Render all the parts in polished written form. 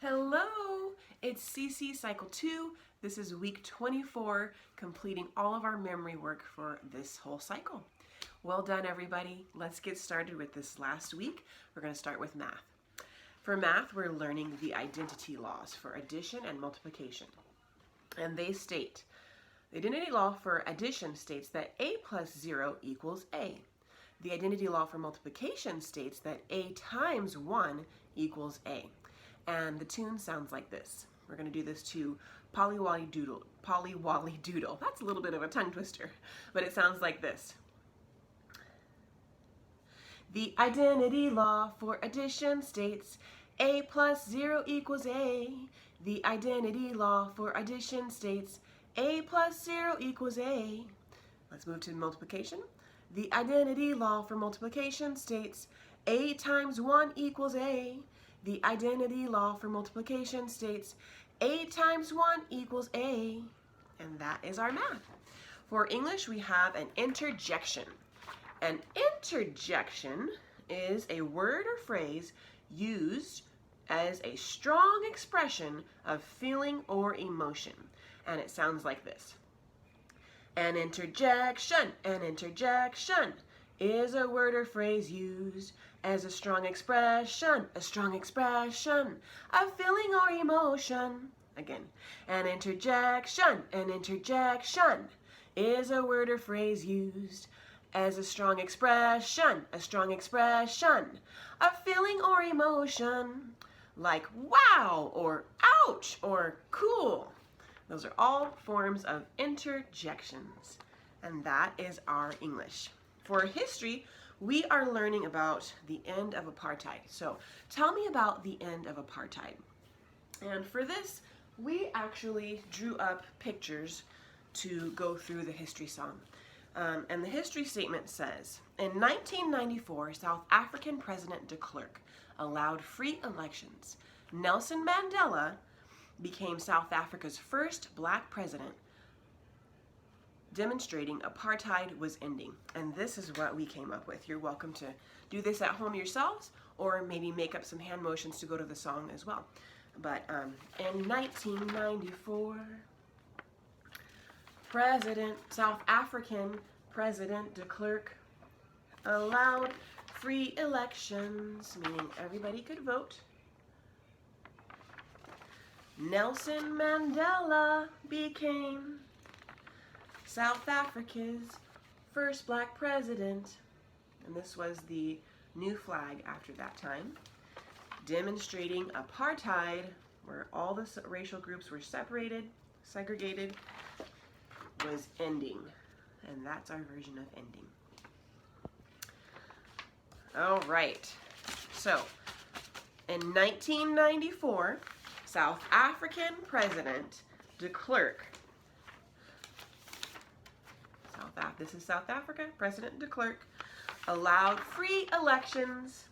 Hello, it's CC Cycle 2. This is week 24, completing all of our memory work for this whole cycle. Well done, everybody. Let's get started with this last week. We're going to start with math. For math, we're learning the identity laws for addition and multiplication. And they state, the identity law for addition states that a plus 0 equals a. The identity law for multiplication states that a times 1 equals a. And the tune sounds like this. We're going to do this to Polly Wolly Doodle. Polly Wolly Doodle. That's a little bit of a tongue twister, but it sounds like this. The identity law for addition states a plus 0 equals a. The identity law for addition states a plus 0 equals a. Let's move to multiplication. The identity law for multiplication states a times 1 equals a. The identity law for multiplication states a times 1 equals a. And that is our math. For English, we have an interjection. An interjection is a word or phrase used as a strong expression of feeling or emotion. And it sounds like this. An interjection is a word or phrase used as a strong expression of feeling or emotion. Again, an interjection is a word or phrase used as a strong expression of feeling or emotion, like wow or ouch or cool. Those are all forms of interjections, and that is our English. For history, we are learning about the end of apartheid. So tell me about the end of apartheid. And for this, we actually drew up pictures to go through the history song. And the history statement says, in 1994, South African President de Klerk allowed free elections. Nelson Mandela became South Africa's first black president, demonstrating apartheid was ending. And this is what we came up with. You're welcome to do this at home yourselves, or maybe make up some hand motions to go to the song as well. But in 1994, South African President de Klerk allowed free elections, meaning everybody could vote. Nelson Mandela became South Africa's first black president, and this was the new flag after that time, demonstrating apartheid, where all the racial groups were segregated, was ending. And that's our version of ending. All right, so in 1994, South African President de Klerk, this is South Africa, President de Klerk, allowed free elections.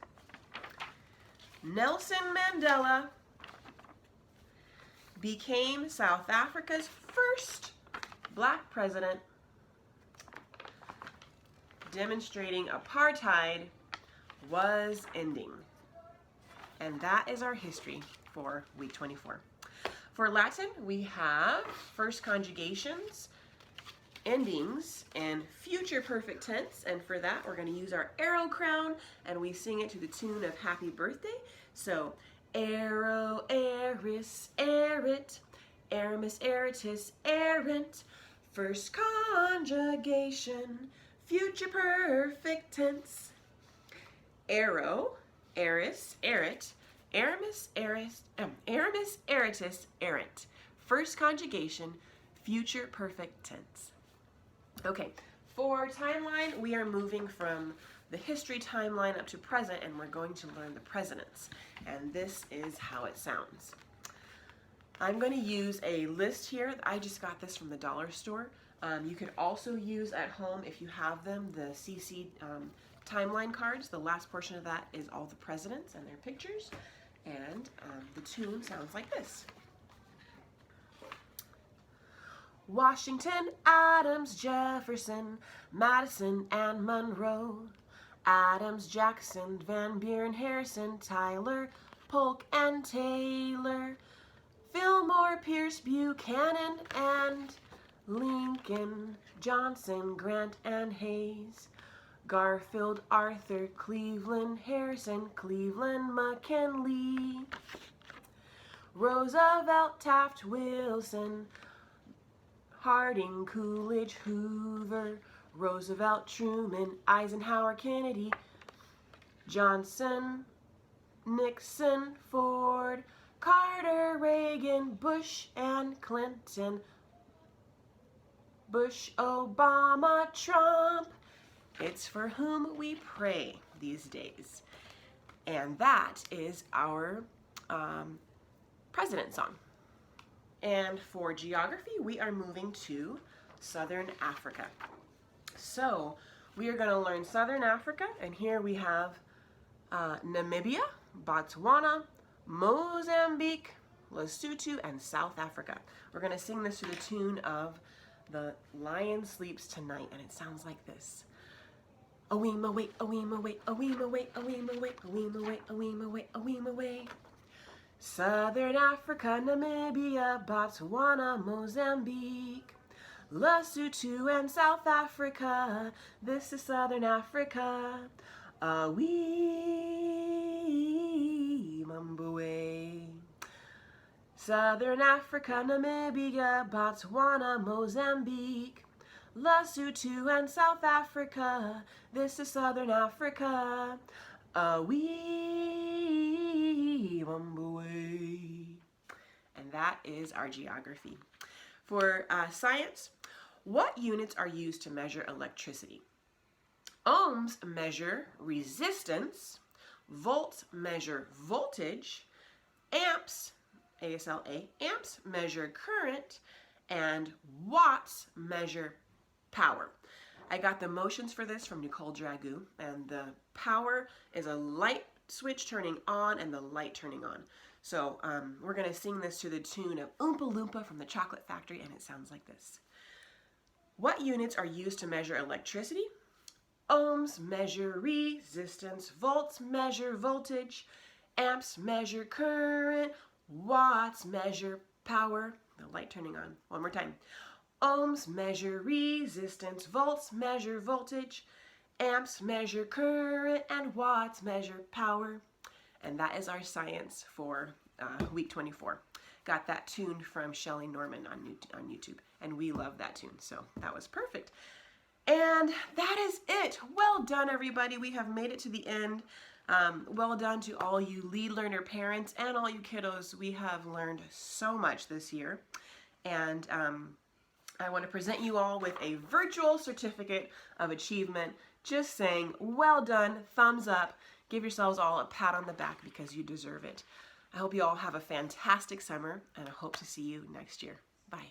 Nelson Mandela became South Africa's first black president, demonstrating apartheid was ending. And that is our history for week 24. For Latin, we have first conjugations, endings, and future perfect tense. And for that, we're going to use our arrow crown, and we sing it to the tune of Happy Birthday. So, arrow, eris, erit, aramis, eritis, errant. First conjugation, future perfect tense. Arrow, eris, erit, aramis, eritis, errant. First conjugation, future perfect tense. Okay, for timeline, we are moving from the history timeline up to present, and we're going to learn the presidents. And this is how it sounds. I'm going to use a list here. I just got this from the dollar store. You could also use at home, if you have them, the CC timeline cards. The last portion of that is all the presidents and their pictures. And the tune sounds like this. Washington, Adams, Jefferson, Madison, and Monroe. Adams, Jackson, Van Buren, Harrison, Tyler, Polk, and Taylor. Pierce, Buchanan, and Lincoln, Johnson, Grant, and Hayes, Garfield, Arthur, Cleveland, Harrison, Cleveland, McKinley, Roosevelt, Taft, Wilson, Harding, Coolidge, Hoover, Roosevelt, Truman, Eisenhower, Kennedy, Johnson, Nixon, Ford, Carter, Reagan, Bush, and Clinton, Bush, Obama, Trump. It's for whom we pray these days. And that is our president song. And for geography, we are moving to Southern Africa. So we are going to learn Southern Africa, and here we have Namibia, Botswana, Mozambique, Lesotho, and South Africa. We're going to sing this to the tune of The Lion Sleeps Tonight, and it sounds like this. A-weem away, a-weem away, a-weem away, a-weem away, a-weem away, a-weem away, a-weem away. Southern Africa, Namibia, Botswana, Mozambique, Lesotho, and South Africa. This is Southern Africa. A-weem away. Southern Africa, Namibia, Botswana, Mozambique, Lesotho, and South Africa. This is Southern Africa. A-weem away. And that is our geography. For science, what units are used to measure electricity? Ohms measure resistance, volts measure voltage, amps, ASLA, amps measure current, and watts measure power. I got the motions for this from Nicole Dragoo, and the power is a light switch turning on and the light turning on. So we're going to sing this to the tune of Oompa Loompa from the Chocolate Factory, and it sounds like this. What units are used to measure electricity? Ohms measure resistance, volts measure voltage, amps measure current, watts measure power. The light turning on. One more time. Ohms measure resistance, volts measure voltage, amps measure current, and watts measure power. And that is our science for week 24. Got that tune from Shelley Norman on YouTube, and we love that tune, so that was perfect. And that is it. Well done, everybody. We have made it to the end. Well done to all you lead learner parents and all you kiddos. We have learned so much this year, and I want to present you all with a virtual certificate of achievement, just saying, well done, thumbs up. Give yourselves all a pat on the back because you deserve it. I hope you all have a fantastic summer, and I hope to see you next year. Bye.